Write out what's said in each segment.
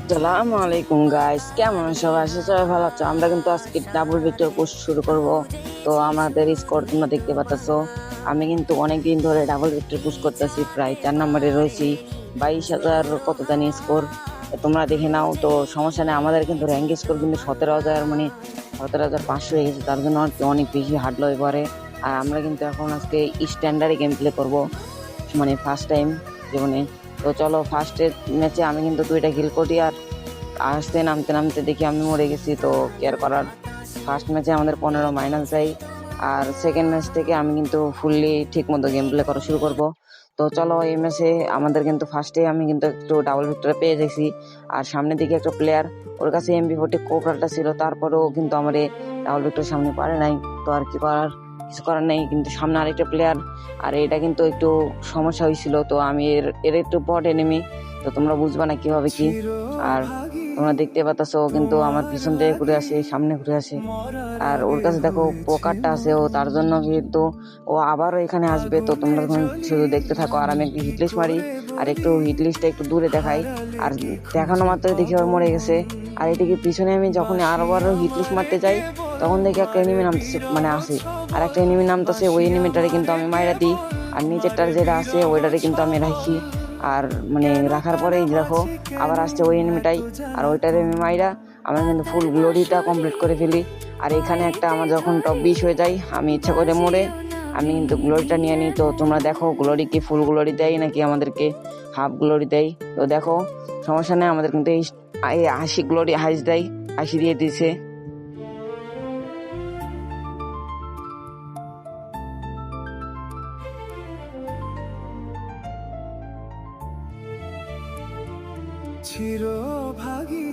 আসসালামু আলাইকুম গাইস, কেমন আছো সবাই? আশা করি সবাই ভালো আছো। আমরা কিন্তু আজকে ডাবল ভিক্টর পোস্ট শুরু করব। তো আমাদের স্কোর তোমরা দেখতে পাচ্ছো। আমি কিন্তু অনেকদিন ধরে ডাবল ভিক্টর পুশ করতেছি, প্রায় 4 নম্বরে রয়েছি। 22,000 কত জানি স্কোর, তোমরা দেখে নাও। তো সমস্যা নেই, আমাদের কিন্তু র্যাঙ্ক স্কোর কিন্তু 17,000, মানে 17,500 হয়ে গেছে। তার জন্য আর কি অনেক বেশি হার্ডলো এবারে। আর আমরা কিন্তু এখন আজকে স্ট্যান্ডার্ডে গেম প্লে করবো, মানে ফার্স্ট টাইম জীবনে। তো চলো, ফার্স্টের ম্যাচে আমি কিন্তু 2টা কিল করি, আর আসতে নামতে নামতে দেখি আমি মরে গেছি। তো কেয়ার করার, ফার্স্ট ম্যাচে আমাদের 15 মাইনাস যায়। আর সেকেন্ড ম্যাচ থেকে আমি কিন্তু ফুললি ঠিক মতো গেম প্লে করা শুরু করব। তো চলো, এই ম্যাচে আমাদের কিন্তু ফার্স্টে আমি কিন্তু একটু ডাবল ভিক্টর পেয়ে গেছি। আর সামনের দিকে একটা প্লেয়ার, ওর কাছে MP40 কোবরাটা ছিল, তারপরেও কিন্তু আমার এই ডাবল ভিক্টর সামনে পারে নাই। তো আর কি করার, কিছু করার নেই। কিন্তু সামনে আরেকটা প্লেয়ার, আর এটা কিন্তু একটু সমস্যা হয়েছিল। তো আমি এর একটু বট এনিমি, তো তোমরা বুঝবা না কিভাবে কি। আর তোমরা দেখতে পাচ্ছো কিন্তু আমার পিছন থেকে ঘুরে আসে, সামনে ঘুরে আসে। আর ওর কাছে দেখো পোকারটা আছে, ও তার জন্য কিন্তু ও আবারও এখানে আসবে। তো তোমরা শুধু দেখতে থাকো, আর আমি একটু হিটলিস্ট মারি, আর একটু হিটলিস্টটা একটু দূরে দেখাই। আর দেখানো মাত্র দেখি ওর মরে গেছে। আর এদিকে পিছনে আমি যখন আরবারও হিটলিস্ট মারতে যাই, তখন দেখি একটা এনিমি নামতেছে, মানে আসে আর একটা এনিমি নামতেছে। ওই এনিমিটারে কিন্তু আমি মাইরা দিই, আর নিচেরটার যেটা আছে ওইটারে কিন্তু আমি রাখি। আর মানে রাখার পরেই দেখো আবার আসছে ওই এনিমিটাই, আর ওইটারে আমি মাইরা আমরা কিন্তু ফুল গ্লোরিটা কমপ্লিট করে ফেলি। আর এখানে একটা আমার যখন টপ 20 হয়ে যায়, আমি ইচ্ছা করে মরে আমি কিন্তু গ্লোরিটা নিয়ে নিই। তো তোমরা দেখো গ্লোরি কি ফুল গ্লোরি দেয় নাকি আমাদেরকে হাফ গ্লোরি দেয়। তো দেখো সমস্যা নেই, আমাদের কিন্তু এই 80 গ্লোরি হাইস দেয়, 80 দিয়ে দিছে। চিরভাগী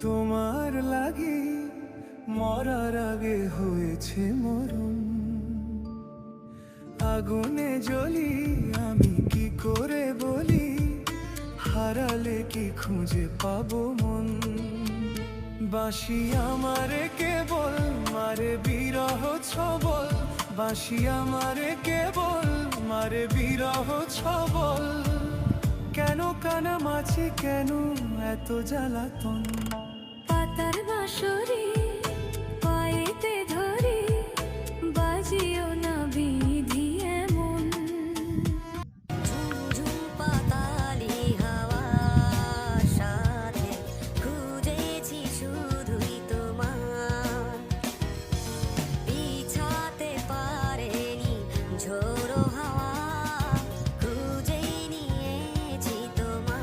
তোমার লাগি, মরার আগে হয়েছে মরণ। আগুনে জ্বলি আমি কি করে বলি, হারালে কি খুঁজে পাবো মন। বাঁশি আমারে কেবল মারে বিরহ ছবল, বাঁশি আমারে কেবল মারে বিরহ ছবল। কেন কানামাছি, কেন এত জ্বালাতন। পাতার বাঁশরি পায়েতে ধরে, বাজিও না বিধি এমন। ঝুমঝুম পাতালি হাওয়ার সাথে খুঁজেছি শুধুই তোমার, পিছাতে পারেনি ঝোড়ো হাওয়া, খুঁজেই নিয়েছি তোমার।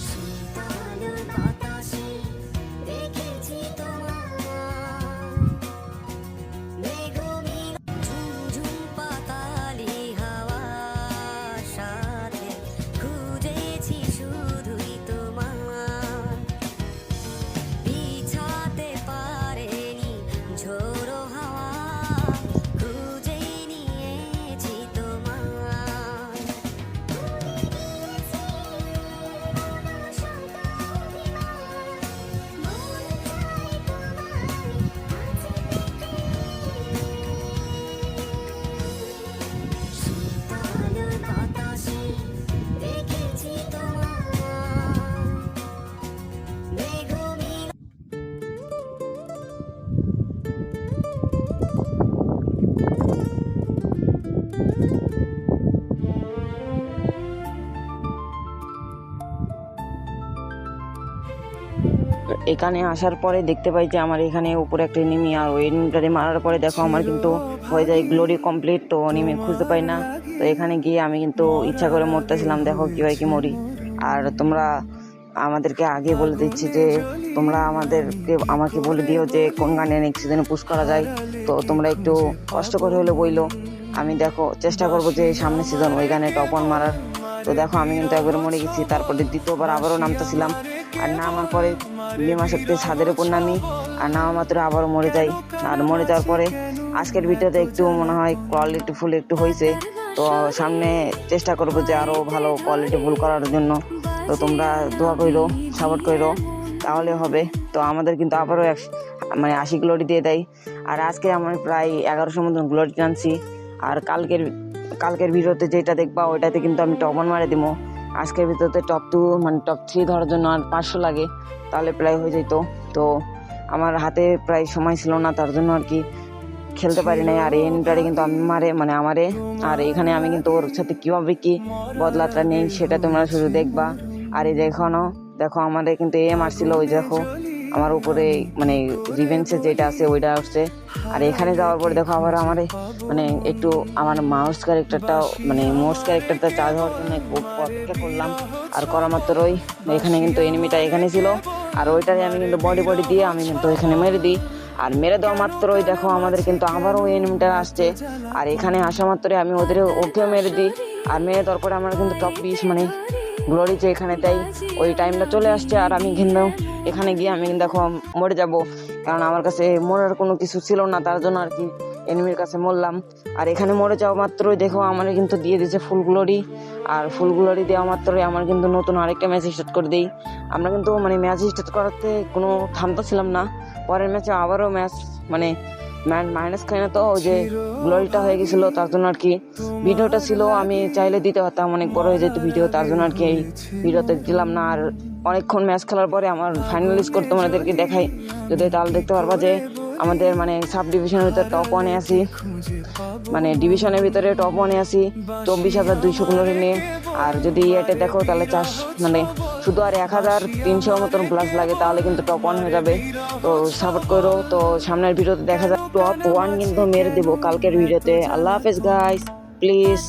শীতল বাতাসে দেখেছি তোমার, মেঘমিল ঝুমঝুম পাতালি হাওয়ার সাথে খুঁজেছি শুধুই তোমার, পিছাতে পারেনি ঝোড়ো হাওয়া, খুঁজেই নিয়েছি তোমার। শীতল বাতাসে দেখেছি তোমার, মেঘমিল। এখানে আসার পরে দেখতে পাই যে আমার এখানে উপরে একটা এনিমি, আর ওই এনিমিটারে মারার পরে দেখো আমার কিন্তু হয়ে যায় গ্লোরি কমপ্লিট। তো এনিমি খুঁজতে পাই না। তো এখানে গিয়ে আমি কিন্তু ইচ্ছা করে মরতেছিলাম, দেখো কি হয় কি মরি। আর তোমরা আমাদেরকে আগে বলে দিচ্ছি যে তোমরা আমাকে বলে দিও যে কোন গানে নেক্সট সিজনে পুশ করা যায়। তো তোমরা একটু কষ্ট করে হলে বইলো, আমি দেখো চেষ্টা করবো যে সামনের সিজন ওই গানে টপ 1 মারার। তো দেখো আমি কিন্তু একবার মরে গেছি, তারপরে দ্বিতীয়বার আবারও নামতেছিলাম। আর নামার পরে বিমা শক্তি ছাদের উপর নামি, আর নামা মাত্র আবারও মরে যাই। আর মরে যাওয়ার পরে আজকের ভিডিওতে একটু মনে হয় কোয়ালিটিফুল একটু হয়েছে। তো সামনে চেষ্টা করবো যে আরো ভালো কোয়ালিটিফুল করার জন্য। তো তোমরা দোয়া কইরো, সাপোর্ট কইরো। তাহলে হবে। তো আমাদের কিন্তু আবারও মানে 80 গ্লোরি দিয়ে দেয়। আর আজকে আমি প্রায় 1100 মতন গ্লোরি টানছি। আর কালকের ভিডিওতে যেটা দেখবা ওইটাতে কিন্তু আমি টপ 1 মারে দিব। আজকের ভিডিওতে টপ 2 মানে টপ 3 ধরার জন্য আর 500 লাগে, তাহলে প্রায় হয়ে যেত। তো আমার হাতে প্রায় সময় ছিল না, তার জন্য আর কি খেলতে পারি নাই। আর এই এনিমিটারে কিন্তু আমি মানে আমারে। আর এখানে আমি কিন্তু ওর সাথে কিভাবে কি বদলাটা নেই সেটা তোমরা শুধু দেখবা। আর এই দেখো আমাদের কিন্তু মারছিল, ওই দেখো আমার উপরে মানে রিভেন্সে যেটা আছে ওইটা আসছে। আর এখানে যাওয়ার পরে দেখো আবার আমার মানে একটু আমার মোর্স ক্যারেক্টারটা চার্জ হওয়ার জন্য অপেক্ষা করলাম। আর করা মাত্রই এখানে কিন্তু এনিমিটা এখানে ছিল, আর ওইটারে আমি কিন্তু বডি দিয়ে আমি কিন্তু এখানে মেরে দিই। আর মেরে দেওয়া মাত্রই দেখো আমাদের কিন্তু আবারও এনিমিটা আসছে। আর এখানে আসা মাত্রই আমি ওকেও মেরে দিই। আর মেরে দেওয়ার পরে আমার কিন্তু টপ 20 মানে গ্লোরি যে এখানে দেয় ওই টাইমটা চলে আসছে। আর আমি কিন্তু এখানে গিয়ে আমি দেখো মরে যাব, কারণ আমার কাছে মরার কোনো কিছু ছিল না, তার জন্য আর কি এনিমির কাছে মরলাম। আর এখানে মরে যাওয়া মাত্রই দেখো আমার কিন্তু দিয়ে দিয়েছে ফুল গ্লোরি। আর ফুল গ্লোরি দেওয়া মাত্রই আমার কিন্তু নতুন আরেকটা ম্যাচ স্টার্ট করে দিই। আমরা কিন্তু মানে ম্যাচ স্টার্ট করাতে কোনো থামতা ছিলাম না, পরের ম্যাচে আবারও ম্যাচ মানে মাইনাস খাই না, তো ওই যে গ্লোরিটা হয়ে গেছিল, তার জন্য আর কি ভিডিওটা ছিল আমি চাইলে দিতে পারতাম, অনেক বড় হয়ে যেত ভিডিও, তার জন্য আর কি এই ভিডিওতে দিলাম না। আর অনেকক্ষণ ম্যাচ খেলার পরে আমার ফাইনাল স্কোর তোমাদেরকে দেখাই, যদি তাহলে দেখতে পারবা যে আমাদের মানে সাব ডিভিশনের ভিতরে টপ 1-এ আছি, মানে ডিভিশনের ভিতরে টপ 1-এ আছি 24,200 গ্লোরি নিয়ে। আর যদি এটা দেখো তাহলে মানে শুধু আর 1,300 মতন প্লাস লাগে, তাহলে কিন্তু টপ 1 হয়ে যাবে। তো সাপোর্ট করো। তো সামনের ভিডিওতে দেখা যাক টপ 1 কিন্তু মেরে দেবো কালকের ভিডিওতে। আল্লাহ হাফেজ গাইস, প্লিজ।